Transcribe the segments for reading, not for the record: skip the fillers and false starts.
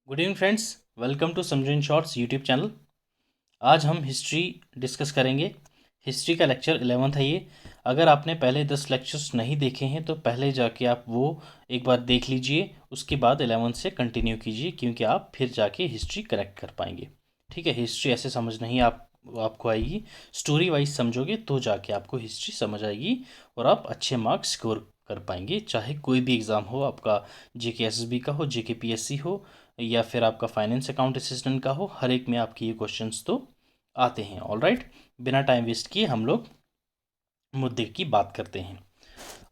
Good evening friends, welcome to Samjho in Shorts YouTube channel. आज हम history discuss करेंगे। History का लेक्चर 11th है ये। अगर आपने पहले 10 लेक्चर्स नहीं देखे हैं तो पहले जाके आप वो एक बार देख लीजिए, उसके बाद 11th से कंटिन्यू कीजिए, क्योंकि आप फिर जाके हिस्ट्री करेक्ट कर पाएंगे। ठीक है, हिस्ट्री ऐसे समझ नहीं आपको आएगी। स्टोरी वाइज समझोगे तो जाके आपको हिस्ट्री समझ आएगी और आप अच्छे मार्क्स स्कोर कर पाएंगे, चाहे कोई भी एग्ज़ाम हो आपका। JK SSB का हो, JK PSC हो, या फिर आपका फाइनेंस अकाउंट असिस्टेंट का हो, हर एक में आपके ये क्वेश्चंस तो आते हैं। ऑल राइट, बिना टाइम वेस्ट किए हम लोग मुद्दे की बात करते हैं।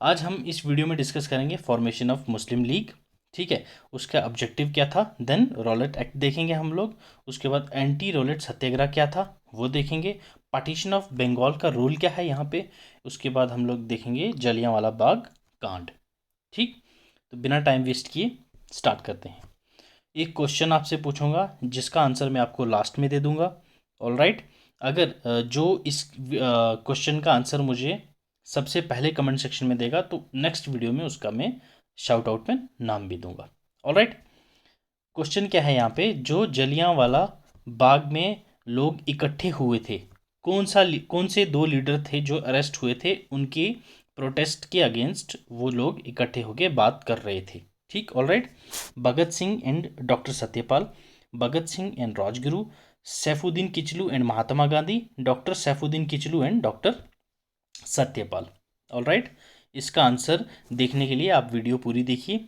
आज हम इस वीडियो में डिस्कस करेंगे फॉर्मेशन ऑफ मुस्लिम लीग। ठीक है, उसका ऑब्जेक्टिव क्या था, देन रॉलेट एक्ट देखेंगे हम लोग, उसके बाद एंटी रॉलेट सत्याग्रह क्या था वो देखेंगे, पार्टीशन ऑफ बंगाल का रोल क्या है यहाँ पे, उसके बाद हम लोग देखेंगे जलियांवाला बाग कांड। ठीक, तो बिना टाइम वेस्ट किए स्टार्ट करते हैं। एक क्वेश्चन आपसे पूछूंगा जिसका आंसर मैं आपको लास्ट में दे दूंगा। ऑल राइट, अगर जो इस क्वेश्चन का आंसर मुझे सबसे पहले कमेंट सेक्शन में देगा तो नेक्स्ट वीडियो में उसका मैं शाउट आउट में नाम भी दूंगा। ऑल राइट, क्वेश्चन क्या है यहाँ पे, जो जलियांवाला बाग में लोग इकट्ठे हुए थे, कौन से दो लीडर थे जो अरेस्ट हुए थे, उनके प्रोटेस्ट के अगेंस्ट वो लोग इकट्ठे होकर बात कर रहे थे। ठीक, all right, Bhagat Singh and doctor Satyapal, Bhagat Singh and Rajguru, Saifuddin Kitchlew and Mahatma Gandhi, doctor Saifuddin Kitchlew and doctor Satyapal. All right, इसका आंसर देखने के लिए आप वीडियो पूरी देखिए,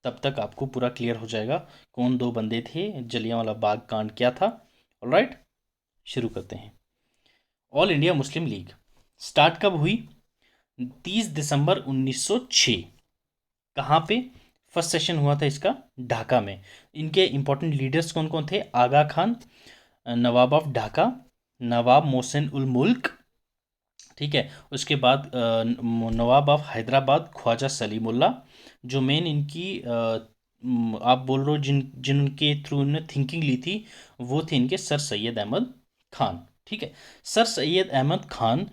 तब तक आपको पूरा क्लियर हो जाएगा कौन दो बंदे थे, जलियांवाला बाग कांड क्या था। ऑल राइट, शुरू करते हैं। All India Muslim league start कब हुई? 30 दिसंबर 1906। कहाँ पे फर्स्ट सेशन हुआ था इसका? ढाका में। इनके इंपॉर्टेंट लीडर्स कौन कौन थे? आगा खान, नवाब ऑफ ढाका, नवाब मोहसिन उल मुल्क, ठीक है, उसके बाद नवाब ऑफ हैदराबाद ख्वाजा सलीमुल्ला। जो मेन इनकी आप बोल रहे हो जिनके थ्रू इन्होंने थिंकिंग ली थी, वो थे इनके सर सैयद अहमद खान। ठीक है, सर सैयद अहमद खान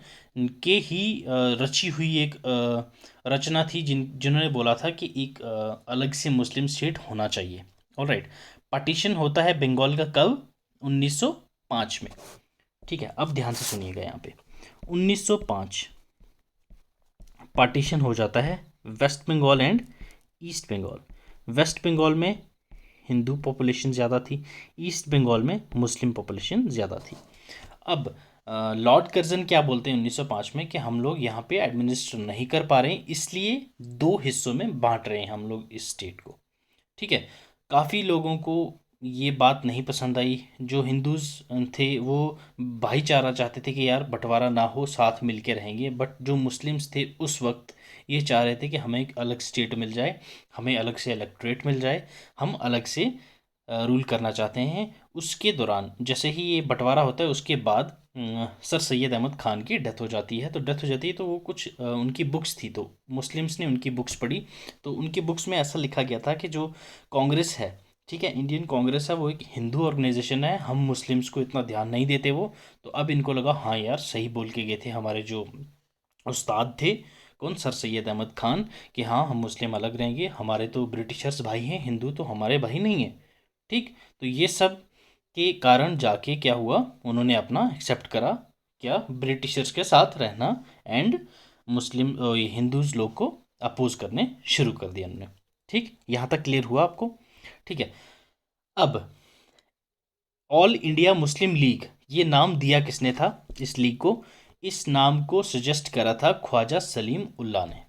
के ही रची हुई एक रचना थी जिन्होंने बोला था कि एक अलग से मुस्लिम स्टेट होना चाहिए। ऑल राइट, पार्टीशन होता है बंगाल का कब? 1905 में। ठीक है, अब ध्यान से सुनिएगा यहाँ पे। 1905 पार्टीशन हो जाता है West Bengal and East Bengal. West Bengal में हिंदू पॉपुलेशन ज़्यादा थी, ईस्ट बंगाल में मुस्लिम पॉपुलेशन ज़्यादा थी। अब लॉर्ड कर्जन क्या बोलते हैं 1905 में कि हम लोग यहाँ पे एडमिनिस्टर नहीं कर पा रहे हैं, इसलिए दो हिस्सों में बांट रहे हैं हम लोग इस स्टेट को। ठीक है, काफ़ी लोगों को ये बात नहीं पसंद आई। जो हिंदूज थे वो भाईचारा चाहते थे कि यार बंटवारा ना हो, साथ मिल के रहेंगे, बट जो मुस्लिम्स थे उस वक्त ये चाह रहे थे कि हमें एक अलग स्टेट मिल जाए, हमें अलग से इलेक्टोरेट मिल जाए, हम अलग से रूल करना चाहते हैं। उसके दौरान जैसे ही ये बंटवारा होता है उसके बाद सर सैयद अहमद खान की डेथ हो जाती है। तो डेथ हो जाती है तो वो कुछ उनकी बुक्स थी, तो मुस्लिम्स ने उनकी बुक्स पढ़ी, तो उनकी बुक्स में ऐसा लिखा गया था कि जो कांग्रेस है, ठीक है, इंडियन कांग्रेस है, वो एक हिंदू ऑर्गेनाइजेशन है, हम मुस्लिम्स को इतना ध्यान नहीं देते वो। तो अब इनको लगा हाँ यार सही बोल के गए थे हमारे जो उस्ताद थे, कौन, सर सैयद अहमद खान, कि हाँ हम मुस्लिम अलग रहेंगे, हमारे तो ब्रिटिशर्स भाई हैं, हिंदू तो हमारे भाई नहीं हैं। ठीक, तो ये सब के कारण जाके क्या हुआ, उन्होंने अपना एक्सेप्ट करा क्या, ब्रिटिशर्स के साथ रहना, एंड मुस्लिम हिंदूज लोग को अपोज करने शुरू कर दिया उन्होंने। ठीक, यहाँ तक क्लियर हुआ आपको? ठीक है, अब ऑल इंडिया मुस्लिम लीग ये नाम दिया किसने था इस लीग को? इस नाम को सजेस्ट करा था ख्वाजा सलीम उल्ला ने।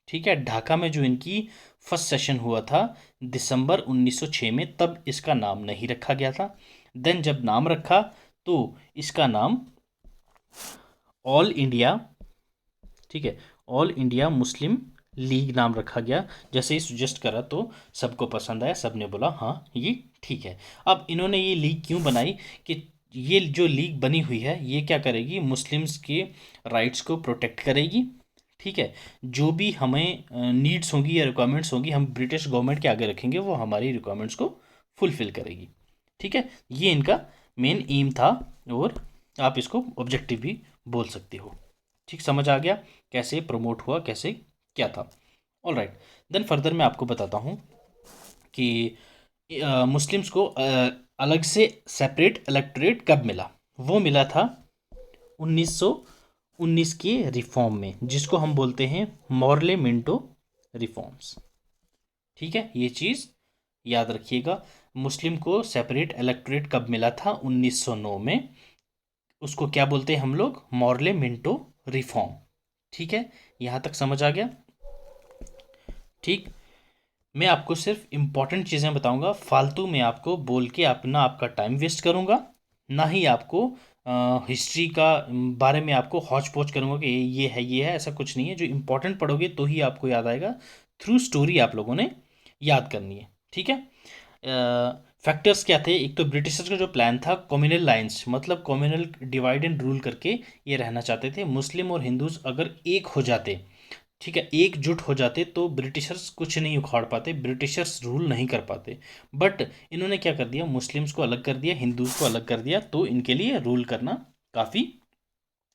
ठीक है, ढाका में जो इनकी फर्स्ट सेशन हुआ था दिसंबर 1906 में, तब इसका नाम नहीं रखा गया था। देन जब नाम रखा तो इसका नाम ऑल इंडिया, ठीक है, ऑल इंडिया मुस्लिम लीग नाम रखा गया। जैसे ही सुजेस्ट करा तो सबको पसंद आया, सबने बोला हाँ ये ठीक है। अब इन्होंने ये लीग क्यों बनाई कि ये जो लीग बनी हुई है ये क्या करेगी, मुस्लिम्स के राइट्स को प्रोटेक्ट करेगी। ठीक है, जो भी हमें नीड्स होंगी या रिक्वायरमेंट्स होंगी हम ब्रिटिश गवर्नमेंट के आगे रखेंगे, वो हमारी रिक्वायरमेंट्स को फुलफिल करेगी। ठीक है, ये इनका मेन एम था, और आप इसको ऑब्जेक्टिव भी बोल सकते हो। ठीक, समझ आ गया कैसे प्रमोट हुआ, कैसे क्या था। ऑल राइट, देन फर्दर मैं आपको बताता हूँ कि मुस्लिम्स को अलग से सेपरेट इलेक्टोरेट कब मिला? वो मिला था 1919 के रिफॉर्म में, जिसको हम बोलते हैं मॉर्ले मिंटो रिफॉर्म्स। ठीक है, ये चीज़ याद रखिएगा। मुस्लिम को सेपरेट इलेक्टोरेट कब मिला था? 1909 में। उसको क्या बोलते हैं हम लोग? Morley Minto reform. ठीक है, यहाँ तक समझ आ गया? ठीक। मैं आपको सिर्फ इम्पॉर्टेंट चीज़ें बताऊंगा, फालतू में आपको बोल के अपना आपका टाइम वेस्ट करूंगा, ना ही आपको हिस्ट्री का बारे में आपको हौच पौच करूंगा कि ये है, ऐसा कुछ नहीं है। जो इम्पोर्टेंट पढ़ोगे तो ही आपको याद आएगा। थ्रू स्टोरी आप लोगों ने याद करनी है। ठीक है। फैक्टर्स क्या थे? एक तो ब्रिटिशर्स का जो प्लान था कम्युनल लाइंस, मतलब कम्युनल डिवाइड एंड रूल करके ये रहना चाहते थे। मुस्लिम और हिंदूज अगर एक हो जाते, ठीक है, एकजुट हो जाते, तो ब्रिटिशर्स कुछ नहीं उखाड़ पाते, ब्रिटिशर्स रूल नहीं कर पाते। बट इन्होंने क्या कर दिया? मुस्लिम्स को अलग कर दिया, हिंदूज को अलग कर दिया, तो इनके लिए रूल करना काफ़ी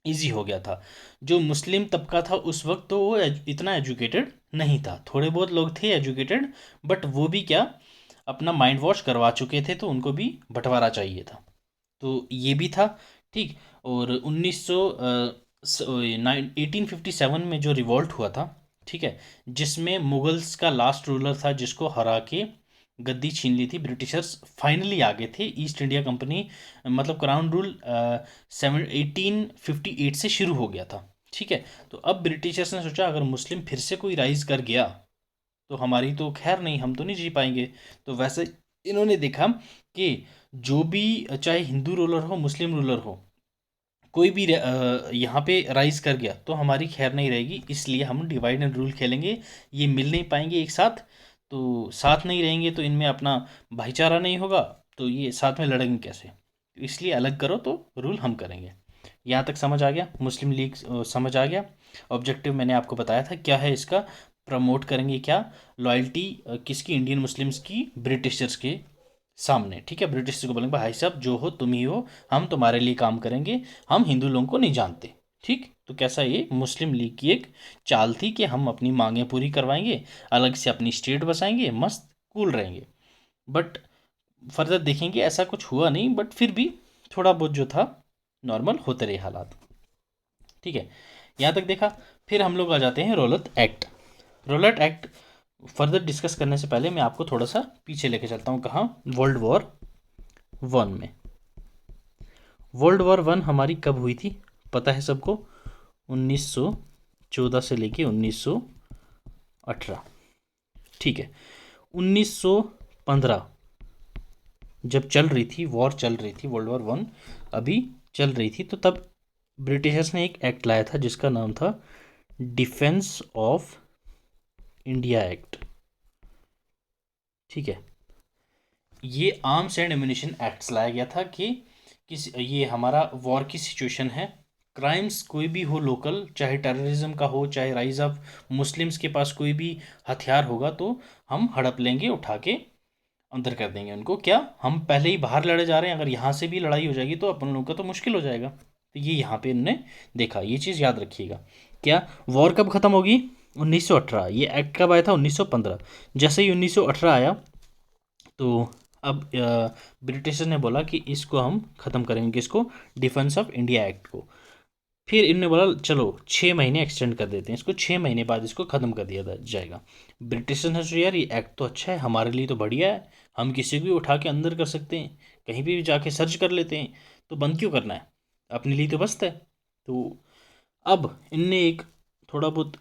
इजी हो गया था। जो मुस्लिम तबका था उस वक्त, तो वो इतना एजुकेटेड नहीं था। थोड़े बहुत लोग थे एजुकेटेड, बट वो भी क्या, अपना माइंड वॉश करवा चुके थे, तो उनको भी बंटवारा चाहिए था। तो ये भी था। ठीक। और 1857 में जो रिवॉल्ट हुआ था, ठीक है, जिसमें मुगल्स का लास्ट रूलर था जिसको हरा के गद्दी छीन ली थी ब्रिटिशर्स, फाइनली आ गए थे। ईस्ट इंडिया कंपनी, मतलब क्राउन रूल 1858 से शुरू हो गया था। ठीक है। तो अब ब्रिटिशर्स ने सोचा अगर मुस्लिम फिर से कोई राइज कर गया तो हमारी तो खैर नहीं, हम तो नहीं जी पाएंगे। तो वैसे इन्होंने देखा कि जो भी, चाहे हिंदू रूलर हो मुस्लिम रूलर हो, कोई भी यहाँ पे राइज कर गया तो हमारी खैर नहीं रहेगी, इसलिए हम डिवाइड एंड रूल खेलेंगे। ये मिल नहीं पाएंगे एक साथ, तो साथ नहीं रहेंगे तो इनमें अपना भाईचारा नहीं होगा, तो ये साथ में लड़ेंगे कैसे? तो इसलिए अलग करो तो रूल हम करेंगे। यहाँ तक समझ आ गया? मुस्लिम लीग समझ आ गया? ऑब्जेक्टिव मैंने आपको बताया था क्या है इसका। प्रमोट करेंगे क्या? लॉयल्टी किसकी? इंडियन मुस्लिम्स की ब्रिटिशर्स के सामने। ठीक है, ब्रिटिश को बोलेंगे भाई साहब जो हो तुम ही हो, हम तुम्हारे लिए काम करेंगे, हम हिंदू लोगों को नहीं जानते। ठीक। तो कैसा, ये मुस्लिम लीग की एक चाल थी कि हम अपनी मांगें पूरी करवाएंगे, अलग से अपनी स्टेट बसाएंगे, मस्त कूल रहेंगे। बट फर्दर देखेंगे ऐसा कुछ हुआ नहीं, बट फिर भी थोड़ा बहुत जो था नॉर्मल होते रहे हालात। ठीक है, यहाँ तक देखा। फिर हम लोग आ जाते हैं रौलत एक्ट। रौलत एक्ट फर्दर डिस्कस करने से पहले मैं आपको थोड़ा सा पीछे लेके चलता हूँ। कहाँ? वर्ल्ड वॉर वन में। वर्ल्ड वॉर वन हमारी कब हुई थी पता है सबको? 1914 से लेके 1918। ठीक है। 1915 जब चल रही थी वॉर, चल रही थी वर्ल्ड वॉर वन अभी चल रही थी, तो तब ब्रिटिशर्स ने एक एक्ट लाया था जिसका नाम था डिफेंस ऑफ इंडिया एक्ट। ठीक है, ये आर्म्स एंड एम्यूनिशन एक्ट्स लाया गया था कि ये हमारा वॉर की सिचुएशन है, क्राइम्स कोई भी हो लोकल, चाहे टेररिज्म का हो, चाहे राइज ऑफ मुस्लिम्स के पास कोई भी हथियार होगा तो हम हड़प लेंगे, उठा के अंदर कर देंगे उनको। क्या हम पहले ही बाहर लड़े जा रहे हैं, अगर यहाँ से भी लड़ाई हो जाएगी तो अपन लोगों का तो मुश्किल हो जाएगा। तो ये यहाँ पे इन्होंने देखा, ये चीज़ याद रखिएगा। क्या वॉर कब ख़त्म होगी? 1918। ये एक्ट कब आया था? 1915। जैसे ही 1918 आया तो अब ब्रिटिशर्स ने बोला कि इसको हम ख़त्म करेंगे, किसको? डिफेंस ऑफ इंडिया एक्ट को। फिर इनने बोला चलो 6 महीने एक्सटेंड कर देते हैं इसको, 6 महीने बाद इसको ख़त्म कर दिया जाएगा। ब्रिटिशर्स ने सोचा यार ये एक्ट तो अच्छा है, हमारे लिए तो बढ़िया है, हम किसी को भी उठा के अंदर कर सकते हैं, कहीं भी जाके सर्च कर लेते हैं, तो बंद क्यों करना है, अपने लिए तो बसता है। तो अब इनने एक थोड़ा बहुत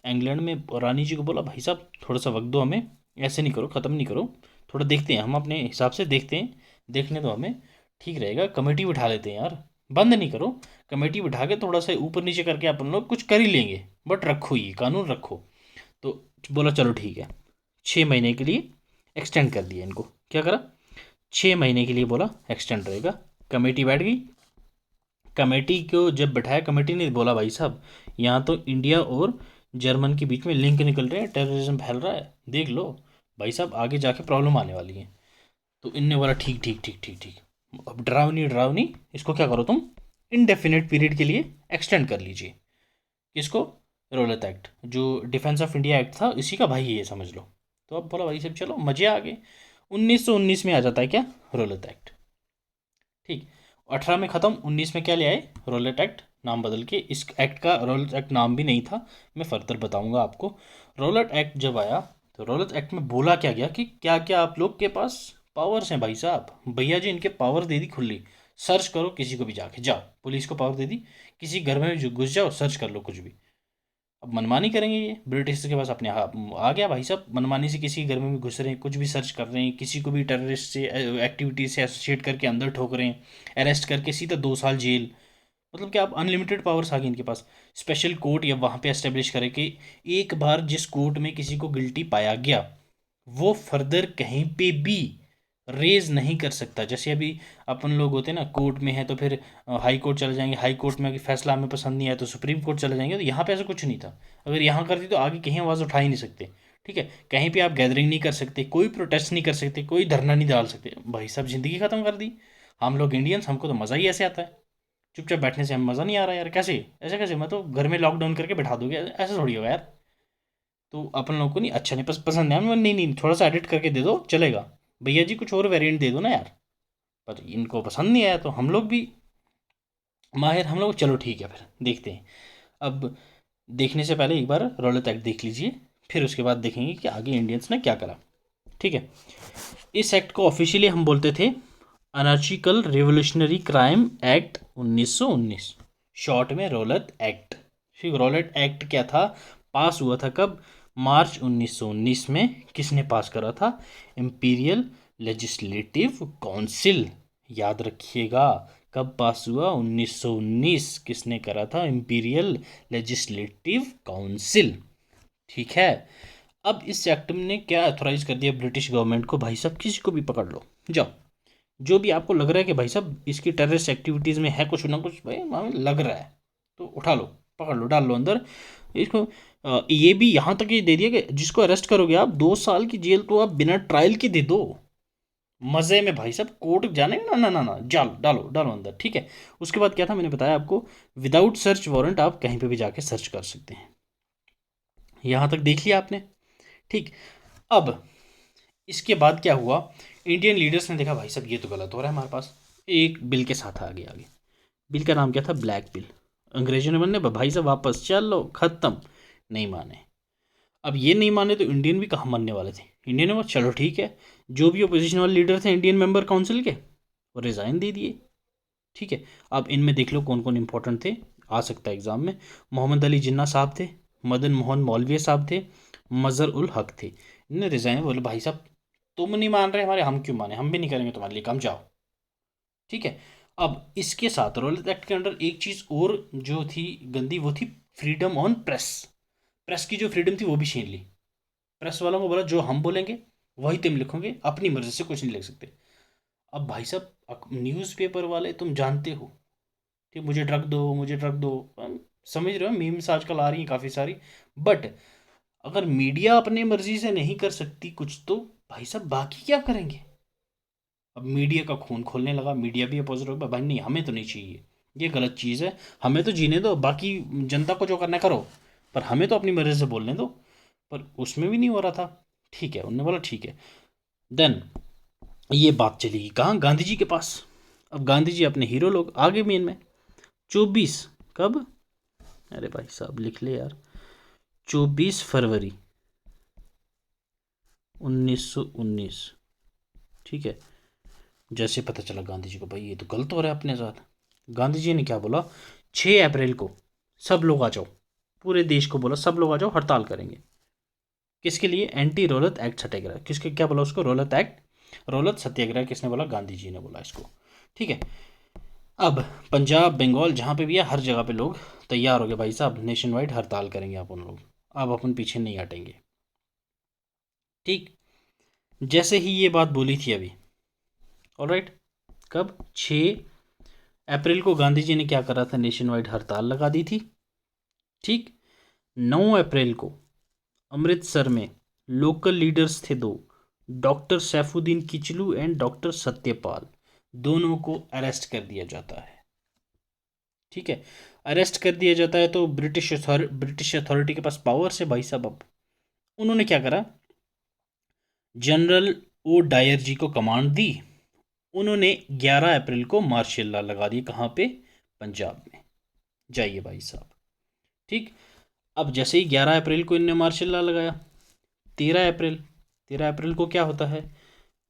इंग्लैंड में रानी जी को बोला भाई साहब थोड़ा सा वक्त दो हमें, ऐसे नहीं करो, ख़त्म नहीं करो, थोड़ा देखते हैं, हम अपने हिसाब से देखते हैं, देखने दो हमें, ठीक रहेगा, कमेटी बिठा लेते हैं यार, बंद नहीं करो, कमेटी बिठा के थोड़ा सा ऊपर नीचे करके अपन लोग कुछ कर ही लेंगे, बट रखो ये कानून रखो। तो बोला चलो ठीक है, 6 महीने के लिए एक्सटेंड कर दिया इनको। क्या करा? 6 महीने के लिए बोला एक्सटेंड रहेगा। कमेटी बैठ गई। कमेटी को जब बैठाया, कमेटी ने बोला भाई साहब यहाँ तो इंडिया और जर्मन के बीच में लिंक निकल रहे हैं, टेररिज्म फैल रहा है, देख लो भाई साहब आगे जाके प्रॉब्लम आने वाली है। तो इनने बोला ठीक ठीक ठीक ठीक ठीक, अब डराओ नहीं, इसको क्या करो तुम, इनडेफिनेट पीरियड के लिए एक्सटेंड कर लीजिए। किसको? रौलत एक्ट, जो डिफेंस ऑफ इंडिया एक्ट था इसी का भाई है, ये समझ लो। तो अब बोला भाई साहब चलो मज़े आ गए। 1919 में आ जाता है क्या, रौलत एक्ट। ठीक, 18 में ख़त्म, 19 में क्या ले आए, रौलत एक्ट, नाम बदल के। इस एक्ट का रौलत एक्ट नाम भी नहीं था, मैं फर्दर बताऊंगा आपको। रौलत एक्ट जब आया तो रौलत एक्ट में बोला क्या गया कि क्या क्या आप लोग के पास पावर्स हैं भाई साहब, भैया जी इनके पावर दे दी खुली, सर्च करो किसी को भी जाके, जाओ पुलिस को पावर दे दी, किसी घर में भी घुस जाओ, सर्च कर लो कुछ भी। अब मनमानी करेंगे, ये ब्रिटिश के पास अपने आ गया भाई साहब, मनमानी से किसी के घर में भी घुस रहे हैं, कुछ भी सर्च कर रहे हैं, किसी को भी टेररिस्ट से एक्टिविटी से एसोसिएट करके अंदर ठोक रहे हैं, अरेस्ट करके सीधा 2 साल जेल। मतलब कि आप अनलिमिटेड पावर्स आ गई इनके पास। स्पेशल कोर्ट या वहाँ पे एस्टेब्लिश करे कि एक बार जिस कोर्ट में किसी को गिल्टी पाया गया वो फर्दर कहीं पे भी रेज नहीं कर सकता। जैसे अभी अपन लोग होते हैं ना, कोर्ट में है तो फिर हाई कोर्ट चले जाएंगे, हाई कोर्ट में अगर फैसला हमें पसंद नहीं आया तो सुप्रीम कोर्ट चले जाएंगे, तो यहाँ पे ऐसा कुछ नहीं था। अगर यहाँ कर दी तो आगे कहीं आवाज़ उठा ही नहीं सकते। ठीक है, कहीं पे आप गैदरिंग नहीं कर सकते, कोई प्रोटेस्ट नहीं कर सकते, कोई धरना नहीं डाल सकते। भाई साहब ज़िंदगी ख़त्म कर दी। हम लोग इंडियंस, हमको तो मज़ा ही ऐसे आता है, चुपचाप बैठने से हमें मज़ा नहीं आ रहा यार। कैसे ऐसे, कैसे मैं तो घर में लॉकडाउन करके बैठा दोगे, ऐसा थोड़ी होगा यार। तो अपन लोगों को नहीं अच्छा, नहीं पसंद है हमें, नहीं नहीं थोड़ा सा एडिट करके दे दो चलेगा, भैया जी कुछ और वेरिएंट दे दो ना यार। पर इनको पसंद नहीं आया तो हम लोग भी माहिर, हम लोग चलो ठीक है फिर देखते हैं। अब देखने से पहले एक बार रौलत एक्ट देख लीजिए, फिर उसके बाद देखेंगे कि आगे इंडियंस ने क्या करा। ठीक है, इस एक्ट को ऑफिशियली हम बोलते थे अनर्चिकल रिवोल्यूशनरी क्राइम एक्ट 1919, शॉर्ट में रौलत एक्ट। ठीक, रौलत एक्ट क्या था, पास हुआ था कब, मार्च 1919 में। किसने पास करा था, इंपीरियल लेजिस्लेटिव काउंसिल। याद रखिएगा, कब पास हुआ, 1919। किसने करा था, इंपीरियल लेजिस्लेटिव काउंसिल। ठीक है, अब इस एक्ट ने क्या अथोराइज कर दिया ब्रिटिश गवर्नमेंट को, भाई साहब किसी को भी पकड़ लो, जाओ, जो भी आपको लग रहा है कि भाई साहब इसकी टेररिस्ट एक्टिविटीज़ में है कुछ ना कुछ, भाई हमें लग रहा है, तो उठा लो, पकड़ लो, डाल लो अंदर इसको। ये भी यहाँ तक ये दे दिया कि जिसको अरेस्ट करोगे आप, 2 साल की जेल तो आप बिना ट्रायल की दे दो, मज़े में भाई साहब, कोर्ट जाने ना ना ना ना, डालो डालो डालो अंदर। ठीक है, उसके बाद क्या था, मैंने बताया आपको, विदाउट सर्च वारंट आप कहीं पे भी जाके सर्च कर सकते हैं। यहाँ तक देख लिया आपने। ठीक, अब इसके बाद क्या हुआ, इंडियन लीडर्स ने देखा भाई साहब ये तो गलत हो रहा है हमारे पास, एक बिल के साथ आगे आगे। बिल का नाम क्या था, ब्लैक बिल। अंग्रेजों ने बोलने भाई साहब वापस चलो, खत्म, नहीं माने। अब ये नहीं माने तो इंडियन भी कहाँ मानने वाले थे, इंडियन ने बोला चलो ठीक है, जो भी अपोजिशन वाले लीडर थे इंडियन मेंबर काउंसिल के, वो रिज़ाइन दे दिए। ठीक है, अब इनमें देख लो कौन कौन इंपॉर्टेंट थे, आ सकता है एग्जाम में। मोहम्मद अली जिन्ना साहब थे, मदन मोहन मौलवी साहब थे, मजर उल हक थे। इन्होंने रिज़ाइन, बोले भाई साहब तुम नहीं मान रहे हमारे, हम क्यों माने, हम भी नहीं करेंगे तुम्हारे लिए काम, जाओ। ठीक है, अब इसके साथ रॉयल्स एक्ट के अंडर एक चीज़ और जो थी गंदी, वो थी फ्रीडम ऑन प्रेस। प्रेस की जो फ्रीडम थी वो भी छीन ली। प्रेस वालों को बोला जो हम बोलेंगे वही तुम लिखोगे, अपनी मर्जी से कुछ नहीं लिख सकते। अब भाई साहब न्यूज़पेपर वाले तुम जानते हो कि मुझे ड्रग दो, मुझे ड्रग दो, समझ रहे हो, मीम्स आजकल आ रही हैं काफ़ी सारी। बट अगर मीडिया अपनी मर्जी से नहीं कर सकती कुछ, तो भाई साहब बाकी क्या करेंगे। अब मीडिया का खून खोलने लगा, मीडिया भी अपोजिट हो गया, भाई नहीं हमें तो नहीं चाहिए, ये गलत चीज़ है, हमें तो जीने दो, बाकी जनता को जो करना है करो, पर हमें तो अपनी मर्जी से बोलने दो। पर उसमें भी नहीं हो रहा था। ठीक है, उन्होंने बोला ठीक है। देन ये बात चली कहाँ, गांधी जी के पास। अब गांधी जी अपने हीरो लोग आगे मेन में, 24 कब, अरे भाई साहब लिख ले यार, 24 फरवरी 1919। ठीक है, जैसे पता चला गांधी जी को भाई ये तो गलत हो रहा है अपने साथ, गांधी जी ने क्या बोला, 6 अप्रैल को सब लोग आ जाओ, पूरे देश को बोला सब लोग आ जाओ, हड़ताल करेंगे। किसके लिए, एंटी रौलत एक्ट सत्याग्रह। किसके, क्या बोला उसको, रौलत एक्ट, रौलत सत्याग्रह किसने बोला, गांधी जी ने बोला इसको। ठीक है, अब पंजाब बंगाल जहाँ पे भी है हर जगह पे लोग तैयार हो गए, भाई साहब नेशन वाइड हड़ताल करेंगे अपन लोग, अब अपन पीछे नहीं हटेंगे। ठीक, जैसे ही ये बात बोली थी अभी, ऑलराइट, कब, 6 अप्रैल को गांधी जी ने क्या करा था, नेशन वाइड हड़ताल लगा दी थी। ठीक, 9 अप्रैल को अमृतसर में लोकल लीडर्स थे दो, doctor Saifuddin Kitchlew and doctor Satyapal, दोनों को अरेस्ट कर दिया जाता है। ठीक है, अरेस्ट कर दिया जाता है तो ब्रिटिश अथॉरिटी के पास पावर से भाई साहब, अब उन्होंने क्या करा, जनरल ओ डायर जी को कमांड दी। उन्होंने 11 अप्रैल को मार्शल लॉ लगा दिए। कहाँ पे? पंजाब में। जाइए भाई साहब। ठीक। अब जैसे ही 11 अप्रैल को इनने मार्शल लॉ लगाया, 13 अप्रैल, 13 अप्रैल को क्या होता है?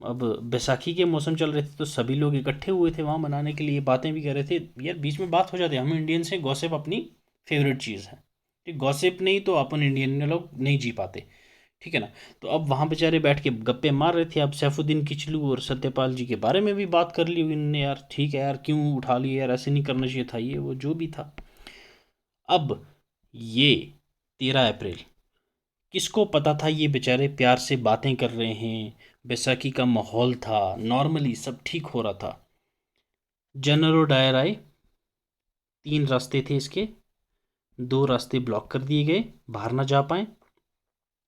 अब बैसाखी के मौसम चल रहे थे तो सभी लोग इकट्ठे हुए थे वहाँ मनाने के लिए, बातें भी कर रहे थे। यार बीच में बात हो जाती है, हम इंडियन से गॉसिप अपनी फेवरेट चीज़ है। ठीक, गॉसिप नहीं तो अपन इंडियन लोग नहीं जी पाते। ठीक है ना। तो अब वहाँ बेचारे बैठ के गप्पे मार रहे थे। अब सैफुद्दीन किचलू और सत्यपाल जी के बारे में भी बात कर ली इन्होंने। यार ठीक है यार, क्यों उठा लिया यार, ऐसे नहीं करना चाहिए था, ये वो जो भी था। अब ये 13 अप्रैल, किसको पता था ये बेचारे प्यार से बातें कर रहे हैं, बैसाखी का माहौल था, नॉर्मली सब ठीक हो रहा था। जनरल और डायर आए। 3 रास्ते थे इसके, 2 रास्ते ब्लॉक कर दिए गए, बाहर ना जा पाए।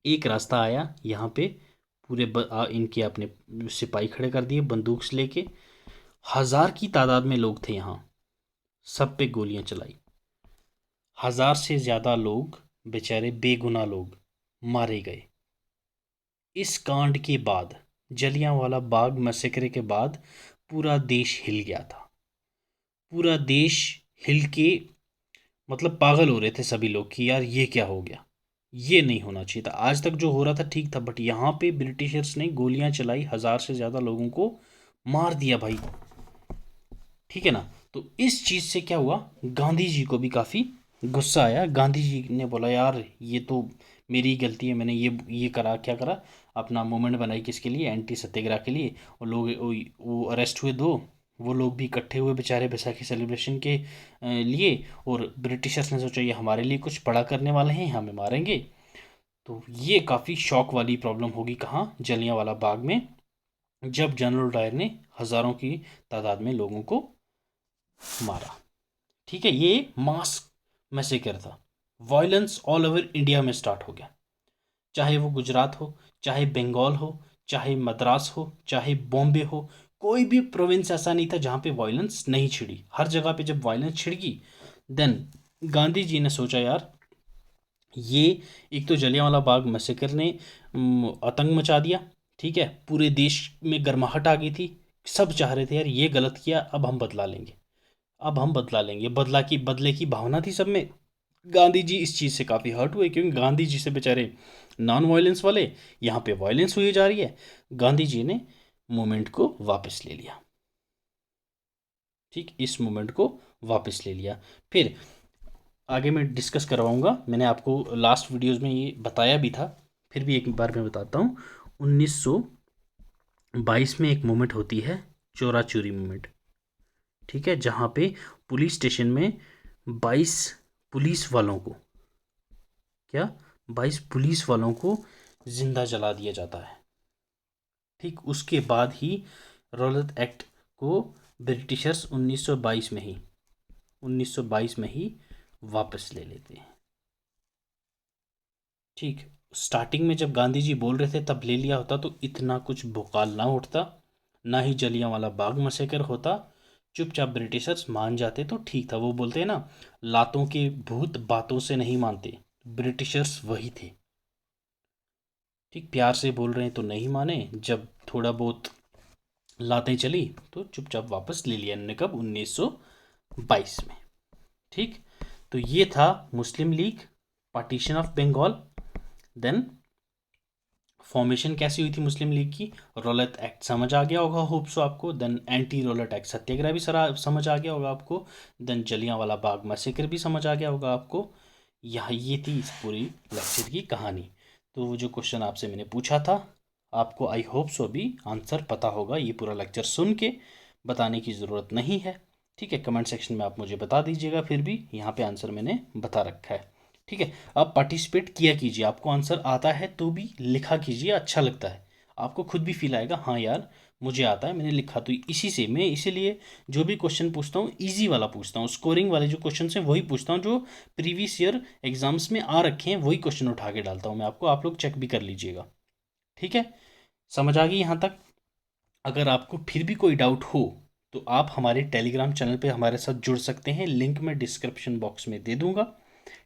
एक रास्ता आया यहाँ पे, पूरे इनके अपने सिपाही खड़े कर दिए बंदूक से लेके। 1000 की तादाद में लोग थे यहाँ, सब पे गोलियां चलाई। 1000 से ज़्यादा लोग, बेचारे बेगुनाह लोग मारे गए। इस कांड के बाद, जलियांवाला बाग मैसेकर के बाद, पूरा देश हिल गया था। पूरा देश हिल के मतलब पागल हो रहे थे सभी लोग कि यार ये क्या हो गया, ये नहीं होना चाहिए था। आज तक जो हो रहा था ठीक था, बट यहाँ पे ब्रिटिशर्स ने गोलियां चलाई, 1000 से ज़्यादा लोगों को मार दिया भाई। ठीक है ना। तो इस चीज़ से क्या हुआ, गांधी जी को भी काफ़ी गुस्सा आया। गांधी जी ने बोला यार ये तो मेरी गलती है, मैंने ये करा, क्या करा, अपना मूवमेंट बनाई किसके लिए, एंटी सत्याग्रह के लिए। और लोग वो अरेस्ट हुए दो, वो लोग भी इकट्ठे हुए बेचारे बैसाखी सेलिब्रेशन के लिए। और ब्रिटिशर्स ने सोचा ये हमारे लिए कुछ बड़ा करने वाले हैं, हमें मारेंगे। तो ये काफ़ी शॉक वाली प्रॉब्लम होगी कहाँ, जलियांवाला बाग में, जब जनरल डायर ने हज़ारों की तादाद में लोगों को मारा। ठीक है, ये मास मैसेकर था। वायलेंस ऑल ओवर इंडिया में स्टार्ट हो गया, चाहे वो गुजरात हो, चाहे बंगाल हो, चाहे मद्रास हो, चाहे बॉम्बे हो। कोई भी प्रोविंस ऐसा नहीं था जहाँ पे वायलेंस नहीं छिड़ी। हर जगह पे जब वायलेंस छिड़की, देन गांधी जी ने सोचा यार ये, एक तो जलियांवाला बाग मैसेकर ने आतंक मचा दिया। ठीक है, पूरे देश में गर्माहट आ गई थी। सब चाह रहे थे यार ये गलत किया, अब हम बदला लेंगे, अब हम बदला लेंगे। बदले की भावना थी सब में। गांधी जी इस चीज़ से काफ़ी हर्ट हुए, क्योंकि गांधी जी से बेचारे नॉन वायलेंस वाले, यहाँ पे वायलेंस हुई जा रही है। गांधी जी ने मूवमेंट को वापस ले लिया। ठीक, इस मूवमेंट को वापस ले लिया। फिर आगे मैं डिस्कस करवाऊंगा, मैंने आपको लास्ट वीडियोस में ये बताया भी था, फिर भी एक बार मैं बताता हूँ। 1922 में एक मूवमेंट होती है, चोरा चोरी मूवमेंट। ठीक है, जहाँ पे पुलिस स्टेशन में 22 पुलिस वालों को, क्या, 22 पुलिस वालों को जिंदा जला दिया जाता है। ठीक, उसके बाद ही रौलत एक्ट को ब्रिटिशर्स 1922 में ही वापस ले लेते हैं। ठीक, स्टार्टिंग में जब गांधी जी बोल रहे थे तब ले लिया होता तो इतना कुछ भोकाल ना उठता, ना ही जलियांवाला बाग मसेकर होता। चुपचाप ब्रिटिशर्स मान जाते तो ठीक था। वो बोलते हैं ना, लातों के भूत बातों से नहीं मानते, ब्रिटिशर्स वही थे। ठीक, प्यार से बोल रहे हैं तो नहीं माने, जब थोड़ा बहुत लातें चली तो चुपचाप वापस ले लिया इन्होंने। कब? 1922 में। ठीक, तो ये था Muslim League, partition of Bengal. Then formation कैसी हुई थी मुस्लिम लीग की, रौलत एक्ट समझ आ गया होगा होप सो आपको। देन एंटी रौलत एक्ट सत्याग्रह भी समझ आ गया होगा आपको। देन जलियांवाला बाग मैसेकर भी समझ आ गया होगा आपको। यहाँ ये थी इस पूरी लेक्चर की कहानी। तो वो जो क्वेश्चन आपसे मैंने पूछा था, आपको आई होप सो भी आंसर पता होगा। ये पूरा लेक्चर सुन के बताने की ज़रूरत नहीं है। ठीक है, कमेंट सेक्शन में आप मुझे बता दीजिएगा, फिर भी यहाँ पे आंसर मैंने बता रखा है। ठीक है, आप पार्टिसिपेट किया कीजिए, आपको आंसर आता है तो भी लिखा कीजिए, अच्छा लगता है। आपको खुद भी फील आएगा हाँ यार मुझे आता है, मैंने लिखा। तो इसी से मैं इसीलिए जो भी क्वेश्चन पूछता हूँ इजी वाला पूछता हूँ, स्कोरिंग वाले जो क्वेश्चन हैं वही पूछता हूँ, जो प्रीवियस ईयर एग्जाम्स में आ रखे हैं वही क्वेश्चन उठा के डालता हूँ मैं आपको। आप लोग चेक भी कर लीजिएगा। ठीक है, समझ आ गई यहाँ तक? अगर आपको फिर भी कोई डाउट हो तो आप हमारे टेलीग्राम चैनल पे हमारे साथ जुड़ सकते हैं, लिंक मैं डिस्क्रिप्शन बॉक्स में दे दूंगा।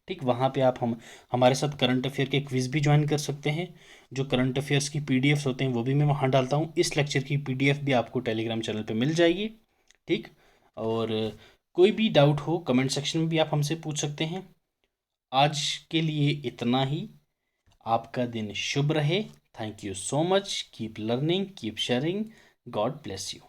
ठीक, वहाँ पे आप हम हमारे साथ करंट अफेयर के क्विज़ भी ज्वाइन कर सकते हैं। जो करंट अफेयर्स की पीडीएफ्स होते हैं वो भी मैं वहाँ डालता हूँ। इस लेक्चर की पीडीएफ भी आपको टेलीग्राम चैनल पे मिल जाएगी। ठीक, और कोई भी डाउट हो कमेंट सेक्शन में भी आप हमसे पूछ सकते हैं। आज के लिए इतना ही। आपका दिन शुभ रहे। Thank you so much. Keep learning, keep sharing. God bless you.